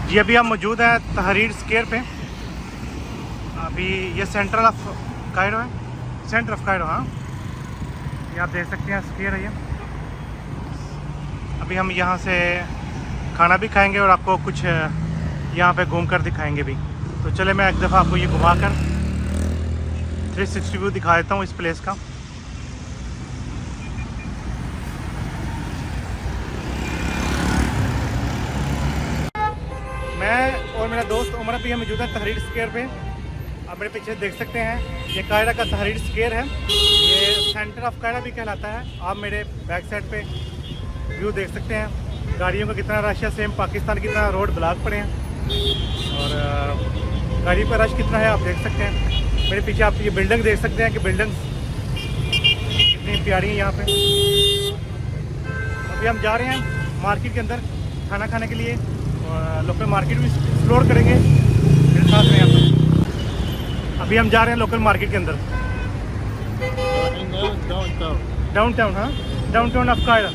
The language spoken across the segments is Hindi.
जी अभी हम मौजूद हैं तहरीर स्क्वायर पे। अभी ये सेंटर ऑफ कायरो है, सेंटर ऑफ कायरो। हाँ, ये आप देख सकते हैं स्क्वायर है ये। अभी हम यहाँ से खाना भी खाएंगे और आपको कुछ यहाँ पे घूम कर दिखाएंगे भी। तो चले मैं एक दफ़ा आपको ये घुमा कर 360 व्यू दिखा देता हूँ इस प्लेस का। मैं और मेरा दोस्त उमर भी हम मौजूद है तहरीर स्क्वायर पे। आप मेरे पीछे देख सकते हैं ये कायरा का तहरीर स्क्वायर है। ये सेंटर ऑफ कायरा भी कहलाता है। आप मेरे बैक साइड पे व्यू देख सकते हैं, गाड़ियों का कितना रश है। सेम पाकिस्तान की तरह रोड ब्लॉक पड़े हैं और गाड़ियों का रश कितना है आप देख सकते हैं। मेरे पीछे आप ये बिल्डिंग देख सकते हैं कि बिल्डिंग कितनी प्यारी है यहाँ पे। अभी हम जा रहे हैं मार्केट के अंदर खाना खाने के लिए और लोकल मार्केट भी एक्सप्लोर करेंगे मेरे साथ में यहाँ पर। अभी हम जा रहे हैं लोकल मार्केट के अंदर, डाउन टाउन। हाँ, डाउन टाउन ऑफ कायरा।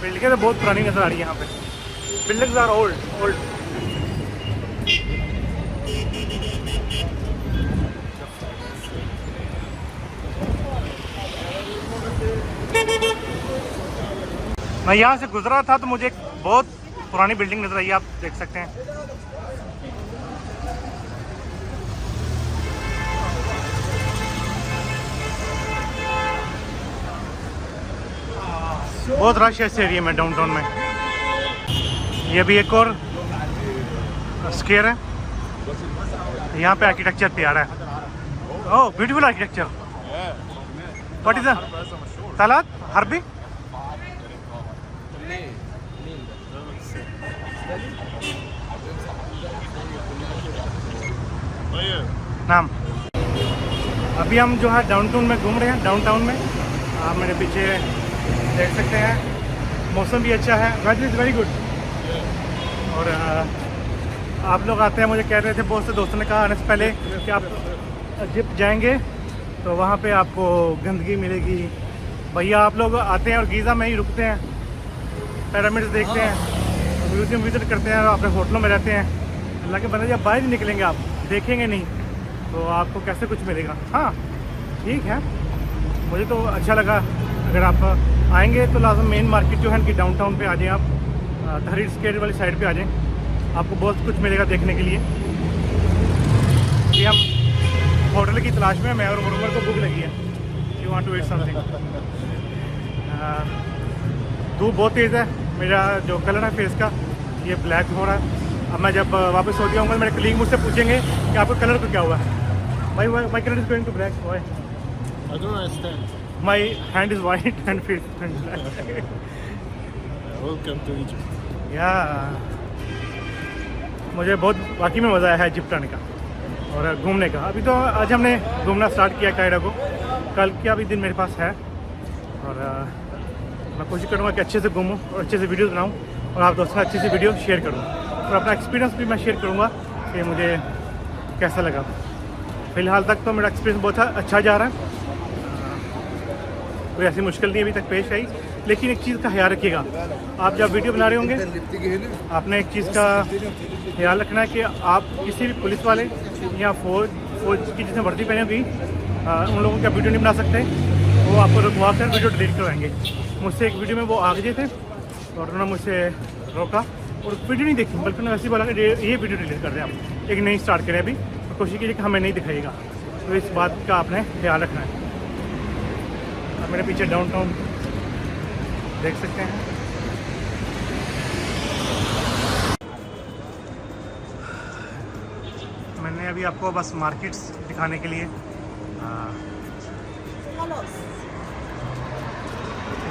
बिल्डिंगें तो बहुत पुरानी नजर आ रही है यहाँ पे। Buildings are old. मैं यहाँ से गुजरा था तो मुझे एक बहुत पुरानी बिल्डिंग नजर आई, आप देख सकते हैं। बहुत रश है इस एरिया में, डाउनटाउन में। ये भी एक और स्क्वायर है। यहाँ पे आर्किटेक्चर प्यारा है। Oh, beautiful architecture. What is the तालाब हरबी? नाम। अभी हम जो है डाउनटाउन में घूम रहे हैं, डाउनटाउन में। आप मेरे पीछे देख सकते हैं मौसम भी अच्छा है, वेदर इज़ वेरी गुड। और आप लोग आते हैं, मुझे कह रहे थे बहुत से दोस्तों ने कहा आने से पहले कि आप इजिप्ट जाएंगे तो वहाँ पे आपको गंदगी मिलेगी। भैया आप लोग आते हैं और गीज़ा में ही रुकते हैं, पिरामिड्स देखते हैं, म्यूज़ियम विज़िट करते हैं और अपने होटलों में रहते हैं। अल्लाह के बंदे जब बाहर ही निकलेंगे, आप देखेंगे नहीं तो आपको कैसे कुछ मिलेगा। हाँ ठीक है, मुझे तो अच्छा लगा। अगर आप आएंगे तो लाजम मेन मार्केट जो है कि डाउनटाउन पे आ जाएं, आप तहरीर स्क्वायर वाली साइड पे आ जाएं, आपको बहुत कुछ मिलेगा देखने के लिए। ये हम होटल की तलाश में, मैं और उमर को भूख लगी है। You want to eat something. धूप बहुत तेज़ है, मेरा जो कलर है फेस का ये ब्लैक हो रहा है। अब मैं जब वापस सऊदी आऊँगा मेरे कलीग मुझसे पूछेंगे कि आपका कलर को क्या हुआ है। My colour is going to black. Why? I don't understand. My hand is white and feet is black. Welcome to Egypt. Yeah. मुझे बहुत वाकई में मज़ा आया है इजिप्ट आने का और घूमने का। अभी तो आज हमने घूमना स्टार्ट किया कायरा को, कल का भी दिन मेरे पास है और मैं कोशिश करूँगा कि अच्छे से घूमूँ और अच्छे से वीडियो बनाऊँ और आप दोस्तों से अच्छी सी वीडियो शेयर करूँ और अपना एक्सपीरियंस भी मैं शेयर करूँगा कि मुझे कैसा लगा। फ़िलहाल तक तो मेरा एक्सपीरियंस बहुत अच्छा जा रहा है, कोई ऐसी मुश्किल नहीं अभी तक पेश आई। लेकिन एक चीज़ का ख्याल रखिएगा, आप जब वीडियो बना रहे होंगे आपने एक चीज़ का ख्याल रखना है कि आप किसी भी पुलिस वाले या फौज की जिसने वर्दी पहनी होगी उन लोगों की आप वीडियो नहीं बना सकते। वो आपको रुकवा कर वीडियो डिलीट करवाएंगे। मुझसे एक वीडियो में वो आ गए थे और उन्होंने मुझसे रोका और वीडियो नहीं देखी, बल्कि उन्होंने ऐसी बोला कि ये वीडियो डिलीट कर दें, आप एक नई स्टार्ट करें अभी और कोशिश कीजिए कि हमें नहीं दिखाइएगा। तो इस बात का आपने ख्याल रखना है। अब मेरे पीछे डाउनटाउन देख सकते हैं। मैंने अभी आपको बस मार्केट्स दिखाने के लिए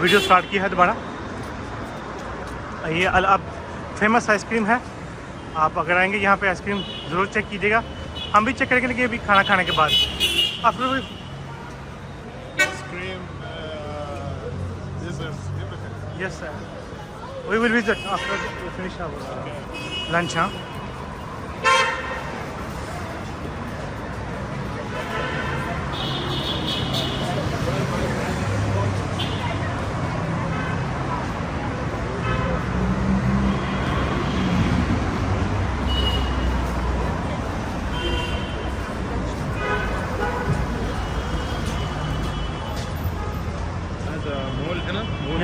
वीडियो स्टार्ट किया है दोबारा। ये अब फेमस आइसक्रीम है, आप अगर आएंगे यहाँ पे आइसक्रीम ज़रूर चेक कीजिएगा। हम भी चेक करेंगे अभी खाना खाने के बाद। After Cream, desserts, everything. yes sir, we will visit after we finish our lunch. हाँ,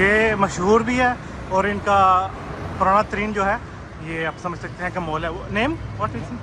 ये मशहूर भी है और इनका पुराना तरीन जो है ये आप समझ सकते हैं कि मॉल है. नेम व्हाट इज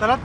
तलत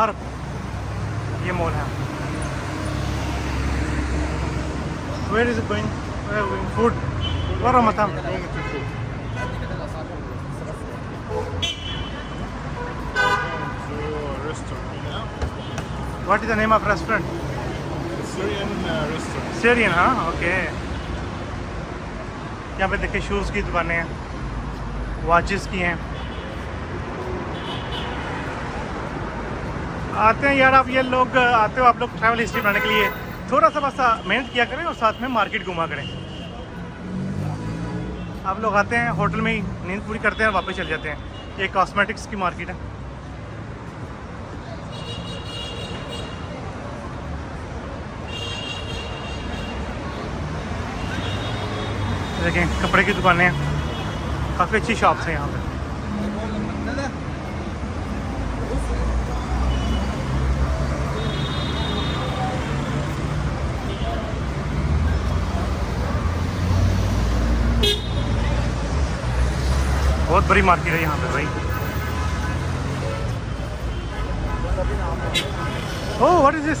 हर्ब, ये मॉल है. Where is it going? Food और मताम. What is the name of restaurant? Syrian restaurant. Syrian. हाँ, ओके. यहाँ पे देखिए शूज़ की दुकानें हैं, वॉचेस की हैं. आते हैं यार आप, ये लोग आते हो आप लोग ट्रैवल हिस्ट्री बनाने के लिए, थोड़ा सा बस मेहनत किया करें और साथ में मार्केट घुमा करें. आप लोग आते हैं होटल में ही नींद पूरी करते हैं और वापस चले जाते हैं. ये कॉस्मेटिक्स की मार्केट है. देखें कपड़े की दुकानें हैं, काफ़ी अच्छी शॉप्स हैं यहाँ पे. बहुत बड़ी मार्केट है यहाँ पे भाई. Oh what is this?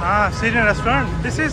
हाँ, सीरियन रेस्टोरेंट. दिस इज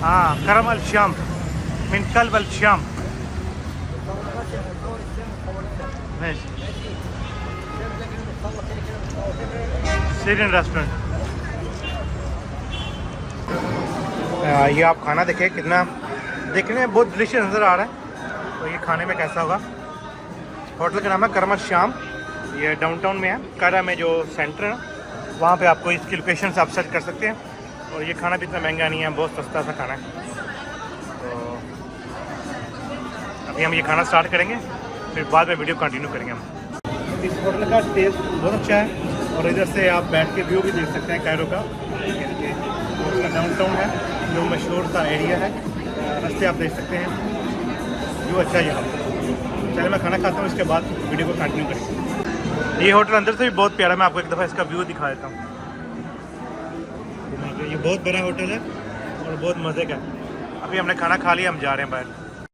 हाँ, करम अल शाम मिन कल्ब अल शाम. Syrian restaurant. ये आप खाना देखें, कितना देखने में बहुत डिलीशियस नज़र आ रहा है. तो ये खाने में कैसा होगा? होटल का नाम है करम अल शाम. ये डाउनटाउन में है, कायरा में जो सेंटर है वहाँ पे आपको इसकी लोकेशन से आप सर्च कर सकते हैं. और ये खाना भी इतना महंगा नहीं है, बहुत सस्ता सा खाना है. तो अभी हम ये खाना स्टार्ट करेंगे, फिर बाद में वीडियो कंटिन्यू करेंगे हम. इस होटल का टेस्ट बहुत अच्छा है और इधर से आप बैठ के व्यू भी देख सकते हैं कायरो का. उसका डाउनटाउन है जो मशहूर सा एरिया है, रास्ते आप देख सकते हैं. व्यू अच्छा है यहाँ. चलिए मैं खाना खाता हूँ, इसके बाद वीडियो को कंटिन्यू करेंगे. ये होटल अंदर से भी बहुत प्यारा, मैं आपको एक दफ़ा इसका व्यू दिखा देता हूँ. ये बहुत बड़ा होटल है और बहुत मज़े का है. अभी हमने खाना खा लिया, हम जा रहे हैं बाहर.